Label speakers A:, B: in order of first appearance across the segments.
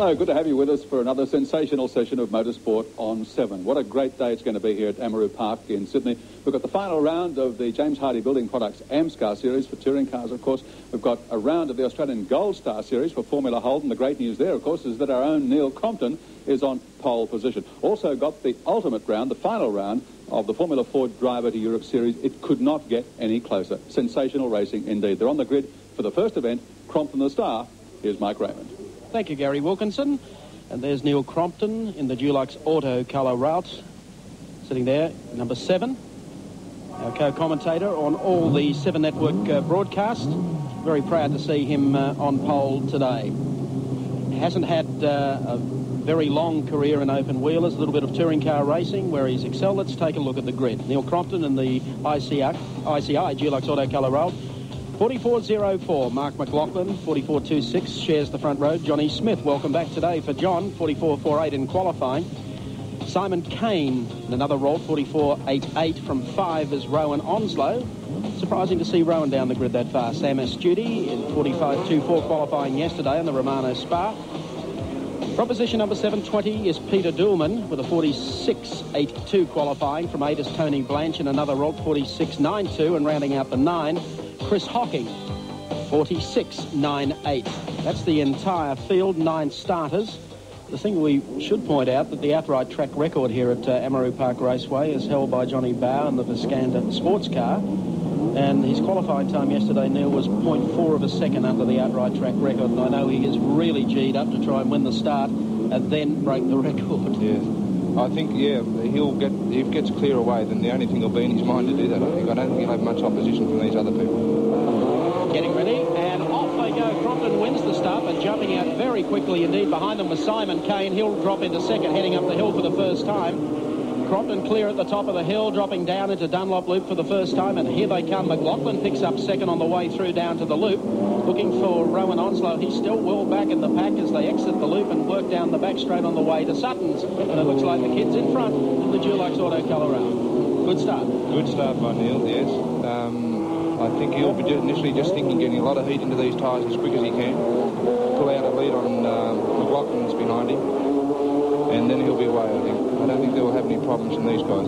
A: Hello, good to have you with us for another sensational session of Motorsport on 7. What a great day it's going to be here at Amaroo Park in Sydney. We've got the final round of the James Hardy Building Products AMSCAR Series for touring cars, of course. We've got a round of the Australian Gold Star Series for Formula Holden. The great news there, of course, is that our own Neil Crompton is on pole position. Also got the ultimate round, the final round of the Formula Ford Driver to Europe Series. It could not get any closer. Sensational racing indeed. They're on the grid for the first event, Crompton the Star. Here's Mike Raymond.
B: Thank you, Gary Wilkinson. And there's Neil Crompton in the Dulux Auto colour route, sitting there, number 7. Our co-commentator on all the 7 Network broadcasts. Very proud to see him on pole today. Hasn't had a very long career in open wheelers, a little bit of touring car racing where he's excelled. Let's take a look at the grid. Neil Crompton in the ICI Dulux Auto colour route. 44.04, Mark McLaughlin. 44.26 shares the front row. Johnny Smith, welcome back today for John. 44.48 in qualifying. Simon Kane in another roll. 44.88 from 5 is Rowan Onslow. Surprising to see Rowan down the grid that far. Sam Astudi in 45.24 qualifying yesterday in the Romano Spa. From position number 720 is Peter Duhlmann with a 46.82 qualifying. From 8 is Tony Blanch in another roll. 46.92, and rounding out the 9, Chris Hocking, 46.98. That's the entire field, 9 starters. The thing we should point out that the outright track record here at Amaroo Park Raceway is held by Johnny Bower in the Viscanda sports car. And his qualifying time yesterday, Neil, was 0.4 of a second under the outright track record. And I know he is really G'd up to try and win the start and then break the record.
C: Yeah. I think, if he gets clear away, then the only thing will be in his mind to do that, I think. I don't think he'll have much opposition from these other people.
B: Getting ready, and off they go. Crompton wins the start, but jumping out very quickly indeed. Behind them was Simon Kane. He'll drop into second, heading up the hill for the first time. Crompton clear at the top of the hill, dropping down into Dunlop Loop for the first time, and here they come. McLaughlin picks up second on the way through down to the loop. Looking for Rowan Onslow. He's still well back in the pack as they exit the loop and work down the back straight on the way to Sutton's. And it looks like the kid's in front of the Dulux Auto colour round. Good start.
C: Good start by Neil, yes. I think he'll be initially just thinking getting a lot of heat into these tyres as quick as he can. Pull out a lead on McLaughlin's behind him. And then he'll be away, I think. I don't think they'll have any problems from these guys.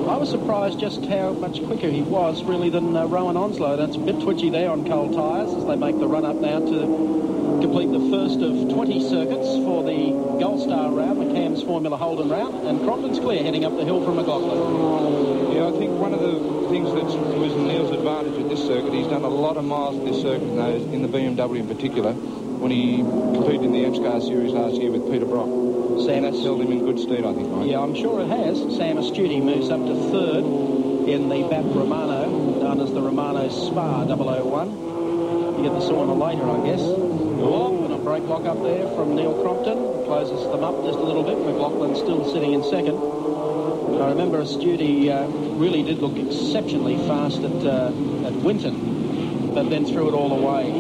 B: I was surprised just how much quicker he was, really, than Rowan Onslow. That's a bit twitchy there on cold tyres as they make the run-up now to complete the first of 20 circuits for the Gold Star round, McCann's Formula Holden round, and Crompton's clear, heading up the hill from McLaughlin.
C: Yeah, I think one of the things that was Neil's advantage at this circuit, he's done a lot of miles at this circuit, in the BMW in particular, when he competed in the AMSCAR Series last year with Peter Brock. That's held him in good stead, I think, Mike.
B: Yeah, I'm sure it has. Sam Astudi moves up to 3rd in the BAP Romano, known as the Romano Spa 001. You get the sauna later, I guess. Oh, and a brake lock up there from Neil Crompton. Closes them up just a little bit. McLaughlin still sitting in second. I remember Astudi really did look exceptionally fast at Winton, but then threw it all away.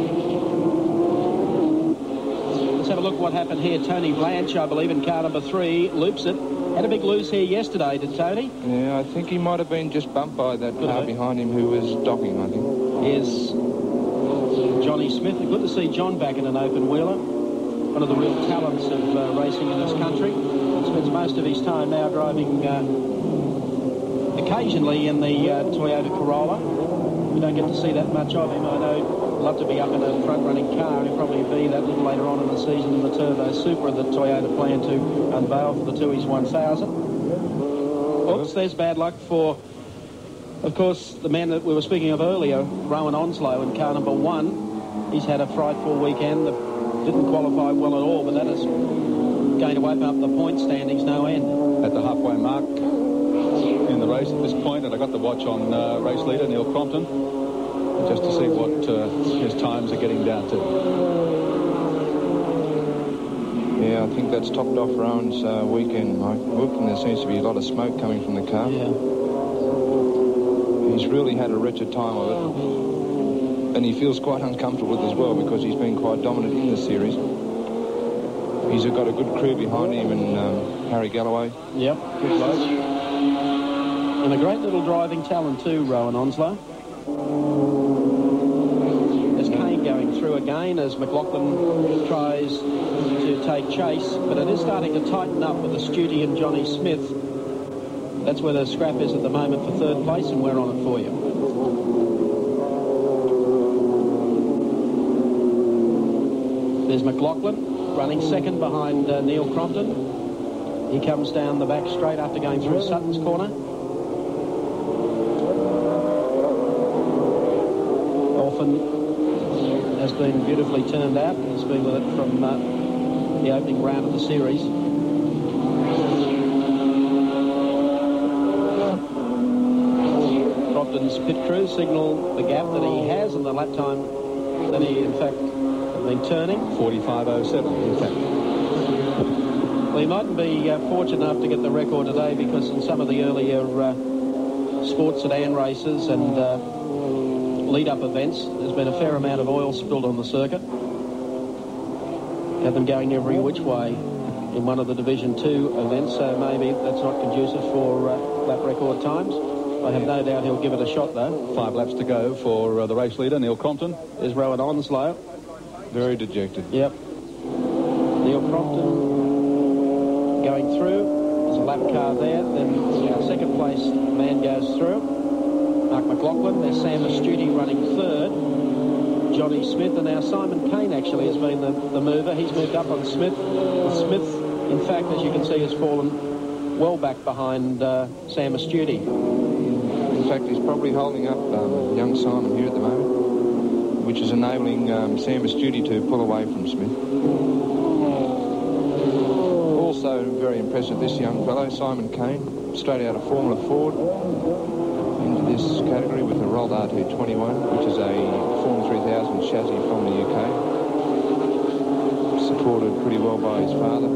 B: Let's have a look what happened here. Tony Blanch, I believe, in car number 3, loops it. Had a big lose here yesterday, did Tony?
C: Yeah, I think he might have been just bumped by that car behind him who was docking, I think.
B: Here's Johnny Smith. Good to see John back in an open wheeler. One of the real talents of racing in this country. Spends most of his time now driving occasionally in the Toyota Corolla. We don't get to see that much of him. I know he'd love to be up in a front-running car. He'll probably be that little later on in the season in the Turbo Supra that Toyota plan to unveil for the Tui's 1000. Oops, there's bad luck for, of course, the man that we were speaking of earlier, Rowan Onslow, in car number 1. He's had a frightful weekend that didn't qualify well at all, but that is going to open up the point standings no end.
A: At the halfway mark in the race at this point, and I got the watch on race leader Neil Crompton just to see what his times are getting down to.
C: Yeah, I think that's topped off Rowan's weekend, Mike. And there seems to be a lot of smoke coming from the car.
B: Yeah.
C: He's really had a wretched time of it. And he feels quite uncomfortable with it as well because he's been quite dominant in this series. He's got a good crew behind him and Harry Galloway.
B: Yep, good bloke. And a great little driving talent too, Rowan Onslow. There's Kane going through again as McLaughlin tries to take chase, but it is starting to tighten up with Astute and Johnny Smith. That's where the scrap is at the moment for third place, and we're on it for you. There's McLaughlin running second behind Neil Crompton. He comes down the back straight after going through Sutton's corner. Orphan has been beautifully turned out. He's been with it from the opening round of the series. Crompton's pit crew signal the gap that he has and the lap time that he, in fact, has been turning.
A: 45.07, in fact.
B: Well, he mightn't be fortunate enough to get the record today because in some of the earlier sports sedan races and lead-up events, there's been a fair amount of oil spilled on the circuit. Had them going every which way in one of the Division 2 events, so maybe that's not conducive for lap record times. I have no doubt he'll give it a shot, though.
A: 5 laps to go for the race leader, Neil Crompton.
B: There's Rowan Onslow.
C: Very dejected.
B: Yep. Neil Crompton going through. There's a lap car there. Then our second place man goes through. Mark McLaughlin. There's Sam Astute running third. Johnny Smith. And now Simon Kane actually has been the mover. He's moved up on Smith. Smith, in fact, as you can see, has fallen well back behind Sam Astute.
C: In fact, he's probably holding up young Simon here at the moment, which is enabling Sam Astute to pull away from Smith. Also very impressive, this young fellow, Simon Kane, straight out of Formula Ford into this category with a rolled R221, which is a Formula 3000 chassis from the UK. Supported pretty well by his father.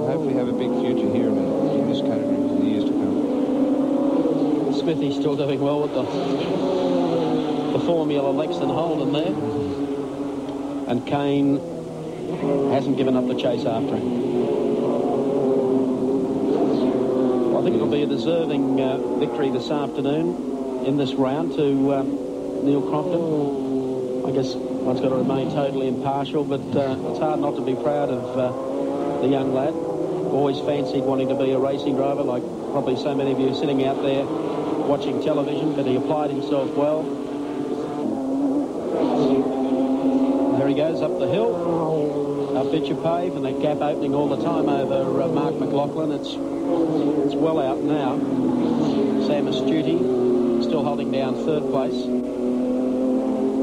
C: Hopefully have a big future here in this category in the years to come.
B: Smithy's still doing well with the Formula Lexton Holden there. And Kane hasn't given up the chase after him. Well, I think it'll be a deserving victory this afternoon in this round to Neil Crompton. I guess one's got to remain totally impartial, but it's hard not to be proud of the young lad. Always fancied wanting to be a racing driver, like probably so many of you sitting out there watching television, but he applied himself well. There he goes up the hill, up Bitcher Pave, and that gap opening all the time over Mark McLaughlin. It's well out now. Sam Astute still holding down third place.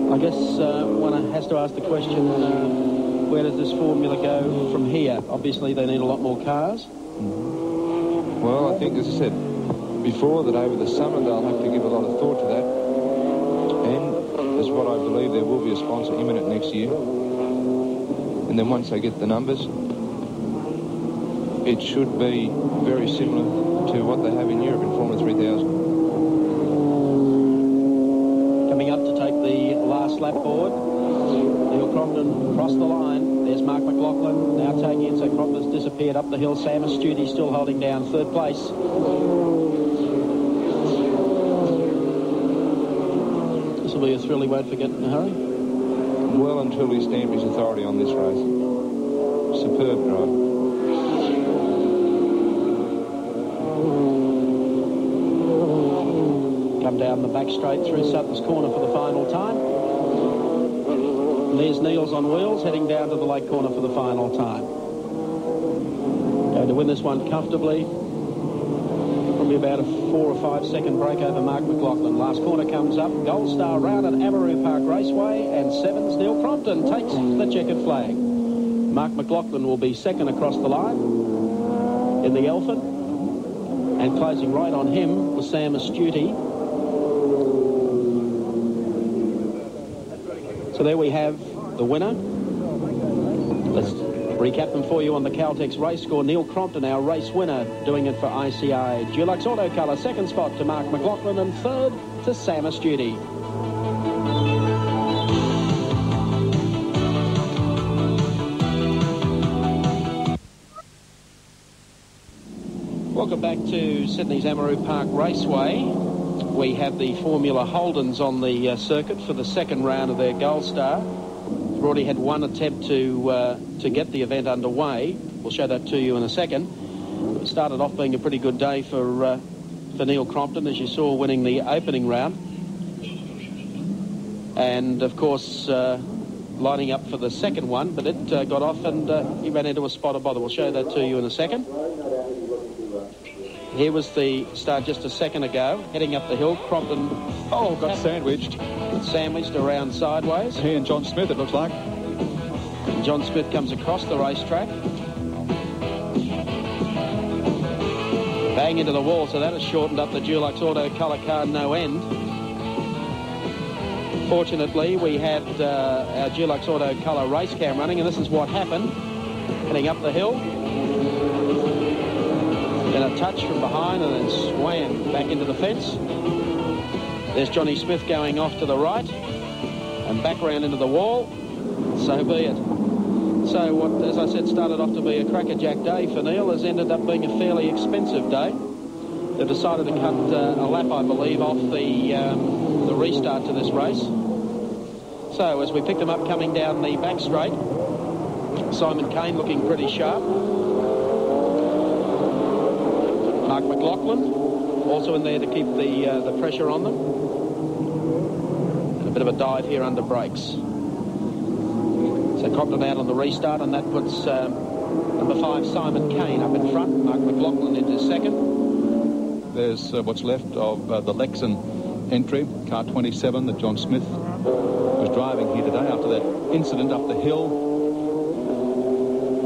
B: I guess one has to ask the question, where does this formula go from here? Obviously, they need a lot more cars.
C: Well, I think, as I said before, that over the summer they'll have to give a lot of thought to that. And as what I believe, there will be a sponsor imminent next year. And then once they get the numbers, it should be very similar to what they have in Europe in Formula 3000.
B: Coming up to take the last lap forward. Neil Crompton across the line. There's Mark McLaughlin now taking it, so Crompton's disappeared up the hill. Sam Astute still holding down third place. This will be a thrill he won't forget in a hurry.
C: Well, until he stamped his authority on this race. Superb drive.
B: Come down the back straight through Sutton's corner for the final time. And there's Neil's on wheels heading down to the lake corner for the final time. Going to win this one comfortably. Probably about a 4 or 5 second break over Mark McLaughlin. Last corner comes up. Gold Star round at Amaroo Park Raceway, and 7's Neil Crompton takes the checkered flag. Mark McLaughlin will be second across the line in the Elephant, and closing right on him was Sam Astute. So there we have the winner. Let's recap them for you on the Caltex race score. Neil Crompton, our race winner, doing it for ICI. Dulux Auto Colour, second spot to Mark McLaughlin, and third to Sam Astute. welcome back to Sydney's Amaroo Park Raceway. We have the Formula Holdens on the circuit for the second round of their Gold Star. We've already had one attempt to get the event underway. We'll show that to you in a second. It started off being a pretty good day for Neil Crompton, as you saw, winning the opening round. And, of course, lining up for the second one, but it got off and he ran into a spot of bother. We'll show that to you in a second. Here was the start just a second ago, heading up the hill. Crompton
A: got sandwiched.
B: Sandwiched around sideways.
A: He and John Smith, it looks like.
B: And John Smith comes across the racetrack. Bang into the wall, so that has shortened up the Dulux Auto colour car no end. Fortunately, we had our Dulux Auto colour race cam running, and this is what happened. Heading up the hill. Then a touch from behind and then swam back into the fence. There's Johnny Smith going off to the right and back round into the wall. So be it. So what, as I said, started off to be a crackerjack day for Neil has ended up being a fairly expensive day. They've decided to cut a lap, I believe, off the restart to this race. So as we pick them up coming down the back straight, Simon Kane looking pretty sharp. Mark McLaughlin also in there to keep the pressure on them. And a bit of a dive here under brakes. So Crompton out on the restart, and that puts number 5 Simon Kane up in front. Mark McLaughlin into second.
A: There's what's left of the Lexan entry, car 27 that John Smith was driving here today after that incident up the hill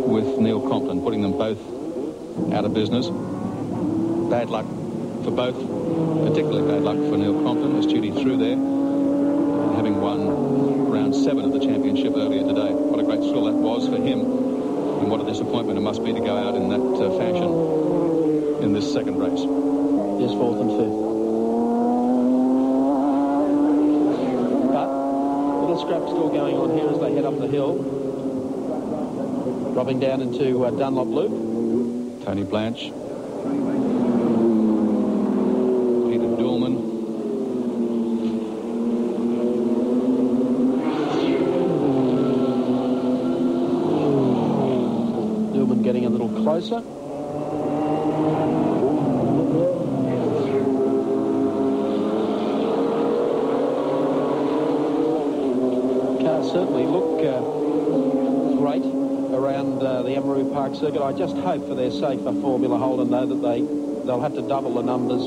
A: with Neil Crompton, putting them both out of business. Bad luck for both, particularly bad luck for Neil Crompton, his duty through there, having won round 7 of the championship earlier today. What a great thrill that was for him, and what a disappointment it must be to go out in that fashion in this second race.
B: Here's 4th and 5th. But a little scrap still going on here as they head up the hill. Dropping down into Dunlop Loop.
A: Tony Blanche. Peter Dillman.
B: Dillman getting a little closer. Certainly look great around the Amaroo Park circuit. I just hope for their sake for Formula Holden, though, that they'll have to double the numbers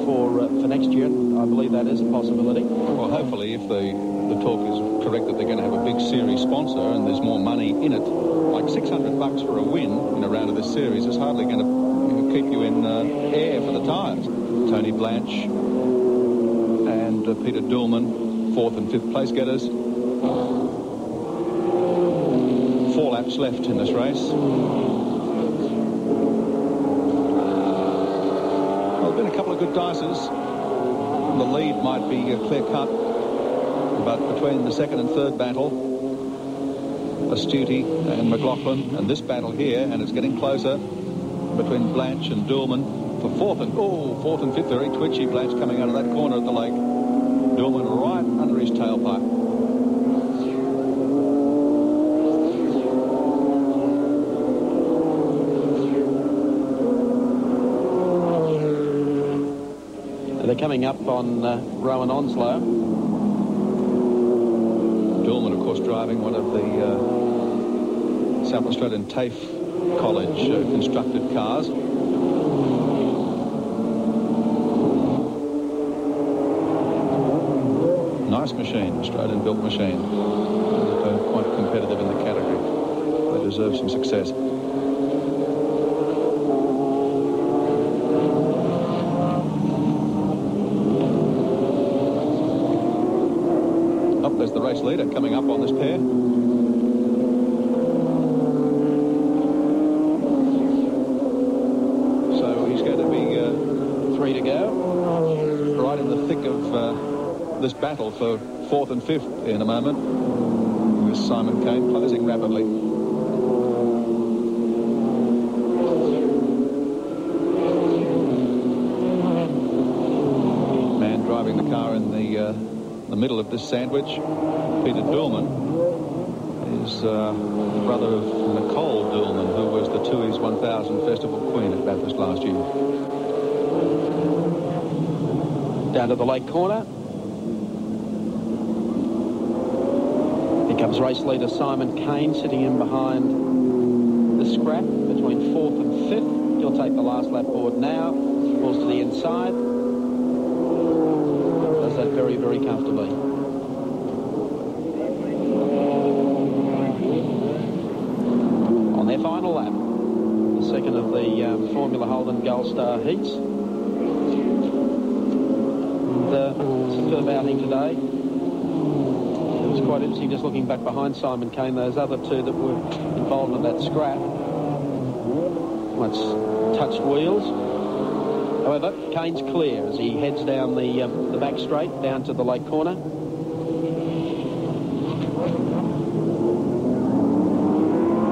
B: for next year. I believe that is a possibility.
A: Well, hopefully, if the talk is correct that they're going to have a big series sponsor and there's more money in it, like $600 for a win in a round of this series is hardly going to keep you in air for the tyres. Tony Blanche and Peter Dillman, 4th and 5th place getters. 4 laps left in this race. Well, there have been a couple of good dices. The lead might be clear cut, but between the second and third battle, Astuti and McLaughlin, and this battle here, and it's getting closer between Blanche and Dillman for 4th and 5th. Very twitchy. Blanche coming out of that corner at the lake. Dillman right under his tailpipe.
B: They're coming up on Rowan Onslow.
A: Dillman, of course, driving one of the South Australian TAFE College constructed cars. Nice machine, Australian-built machine. They're quite competitive in the category. They deserve some success. There's the race leader coming up on this pair. So he's going to be
B: 3 to go.
A: Right in the thick of this battle for 4th and 5th in a moment, with Simon Kane closing rapidly. in the car in the middle of this sandwich. Peter Dillman is the brother of Nicole Dillman, who was the Tooheys 1000 Festival Queen at Bathurst last year.
B: Down to the lake corner. Here comes race leader Simon Kane sitting in behind the scrap between 4th and 5th. He'll take the last lap board now. Pulls to the inside. Does that very, very comfortably. On their final lap, the second of the Formula Holden Gold Star heats. Superb outing today. It was quite interesting just looking back behind Simon Kane, those other two that were involved in that scrap. Much touched wheels. However, Kane's clear as he heads down the back straight down to the lake corner.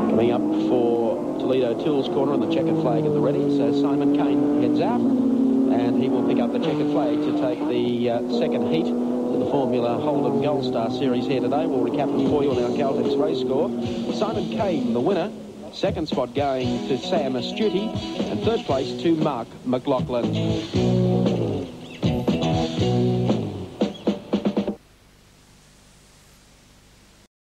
B: Coming up for Toledo Tools corner on the checkered flag at the ready. So Simon Kane heads out, and he will pick up the checkered flag to take the second heat to the Formula Holden Gold Star Series here today. We'll recap them for you on our Caltex race score. Simon Kane, the winner. Second spot going to Sam Astuti, and third place to Mark McLaughlin.